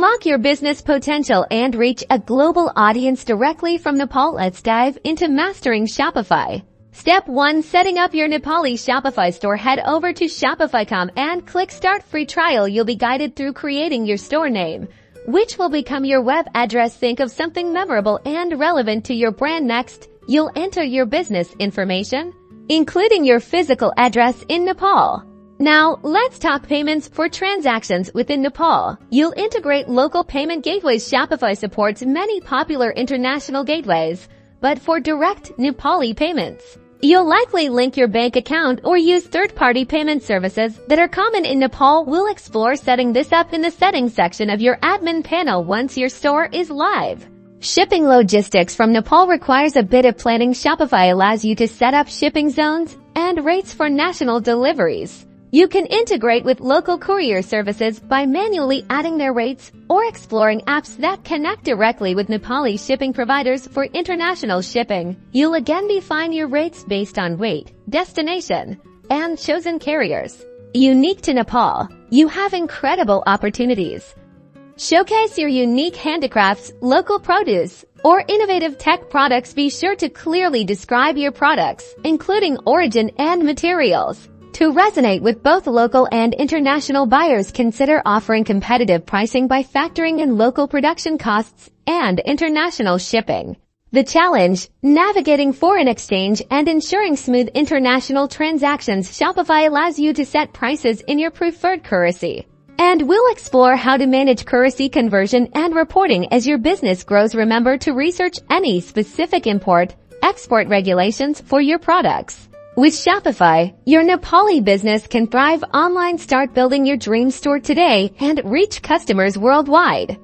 Unlock your business potential and reach a global audience directly from Nepal. Let's dive into mastering Shopify. Step 1. Setting up your Nepali Shopify store. Head over to Shopify.com and click Start Free Trial. You'll be guided through creating your store name, which will become your web address. Think of something memorable and relevant to your brand. Next, you'll enter your business information, including your physical address in Nepal. Now, let's talk payments. For transactions within Nepal, you'll integrate local payment gateways. Shopify supports many popular international gateways, but for direct Nepali payments, you'll likely link your bank account or use third-party payment services that are common in Nepal. We'll explore setting this up in the settings section of your admin panel once your store is live. Shipping logistics from Nepal requires a bit of planning. Shopify allows you to set up shipping zones and rates for national deliveries. You can integrate with local courier services by manually adding their rates or exploring apps that connect directly with Nepali shipping providers. For international shipping, you'll again define your rates based on weight, destination, and chosen carriers. Unique to Nepal, you have incredible opportunities. Showcase your unique handicrafts, local produce, or innovative tech products. Be sure to clearly describe your products, including origin and materials, to resonate with both local and international buyers. Consider offering competitive pricing by factoring in local production costs and international shipping. The challenge: navigating foreign exchange and ensuring smooth international transactions. Shopify allows you to set prices in your preferred currency, and we'll explore how to manage currency conversion and reporting as your business grows. Remember to research any specific import-export regulations for your products. With Shopify, your Nepali business can thrive online. Start building your dream store today and reach customers worldwide.